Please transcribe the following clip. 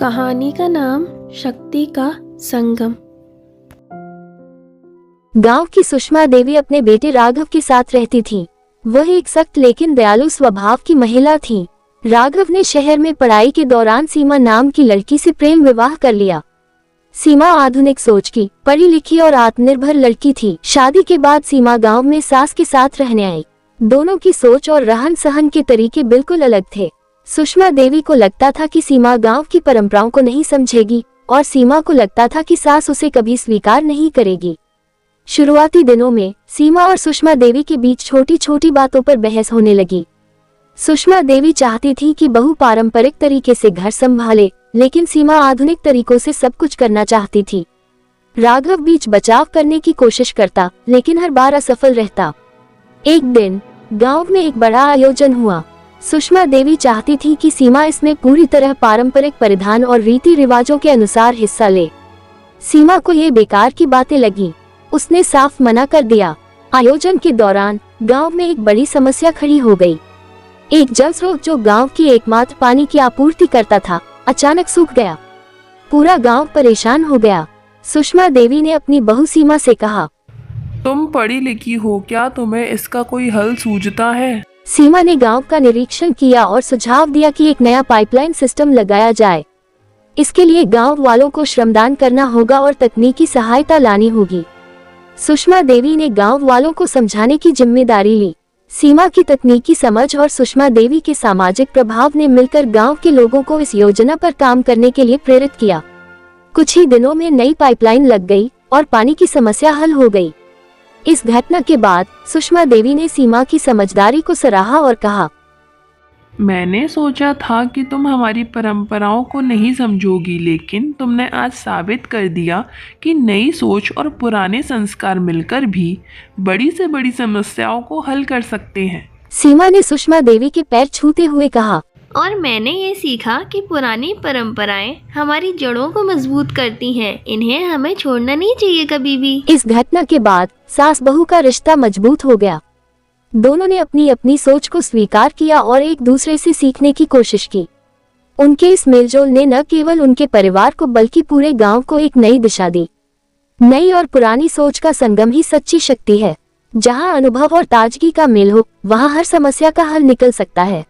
कहानी का नाम शक्ति का संगम। गांव की सुषमा देवी अपने बेटे राघव के साथ रहती थी। वह एक सख्त लेकिन दयालु स्वभाव की महिला थी। राघव ने शहर में पढ़ाई के दौरान सीमा नाम की लड़की से प्रेम विवाह कर लिया। सीमा आधुनिक सोच की, पढ़ी लिखी और आत्मनिर्भर लड़की थी। शादी के बाद सीमा गांव में सास के साथ रहने आई। दोनों की सोच और रहन सहन के तरीके बिल्कुल अलग थे। सुषमा देवी को लगता था कि सीमा गांव की परंपराओं को नहीं समझेगी और सीमा को लगता था कि सास उसे कभी स्वीकार नहीं करेगी। शुरुआती दिनों में सीमा और सुषमा देवी के बीच छोटी छोटी बातों पर बहस होने लगी। सुषमा देवी चाहती थी कि बहू पारंपरिक तरीके से घर संभाले, लेकिन सीमा आधुनिक तरीकों से सब कुछ करना चाहती थी। राघव बीच बचाव करने की कोशिश करता, लेकिन हर बार असफल रहता। एक दिन गांव में एक बड़ा आयोजन हुआ। सुषमा देवी चाहती थी कि सीमा इसमें पूरी तरह पारंपरिक परिधान और रीति रिवाजों के अनुसार हिस्सा ले। सीमा को ये बेकार की बातें लगी। उसने साफ मना कर दिया। आयोजन के दौरान गांव में एक बड़ी समस्या खड़ी हो गई। एक जल स्रोत जो गांव की एकमात्र पानी की आपूर्ति करता था, अचानक सूख गया। पूरा गांव परेशान हो गया। सुषमा देवी ने अपनी बहू सीमा से कहा, तुम पढ़ी लिखी हो, क्या तुम्हें इसका कोई हल सूझता है? सीमा ने गांव का निरीक्षण किया और सुझाव दिया कि एक नया पाइपलाइन सिस्टम लगाया जाए। इसके लिए गांव वालों को श्रमदान करना होगा और तकनीकी सहायता लानी होगी। सुषमा देवी ने गांव वालों को समझाने की जिम्मेदारी ली। सीमा की तकनीकी समझ और सुषमा देवी के सामाजिक प्रभाव ने मिलकर गांव के लोगों को इस योजना पर काम करने के लिए प्रेरित किया। कुछ ही दिनों में नई पाइपलाइन लग गई और पानी की समस्या हल हो गई। इस घटना के बाद सुषमा देवी ने सीमा की समझदारी को सराहा और कहा, मैंने सोचा था कि तुम हमारी परंपराओं को नहीं समझोगी, लेकिन तुमने आज साबित कर दिया कि नई सोच और पुराने संस्कार मिलकर भी बड़ी से बड़ी समस्याओं को हल कर सकते हैं। सीमा ने सुषमा देवी के पैर छूते हुए कहा, और मैंने ये सीखा कि पुरानी परंपराएं हमारी जड़ों को मजबूत करती हैं। इन्हें हमें छोड़ना नहीं चाहिए कभी भी। इस घटना के बाद सास बहू का रिश्ता मजबूत हो गया। दोनों ने अपनी अपनी सोच को स्वीकार किया और एक दूसरे से सीखने की कोशिश की। उनके इस मेलजोल ने न केवल उनके परिवार को बल्कि पूरे गांव को एक नई दिशा दी। नई और पुरानी सोच का संगम ही सच्ची शक्ति है। जहां अनुभव और ताजगी का मेल हो, वहां हर समस्या का हल निकल सकता है।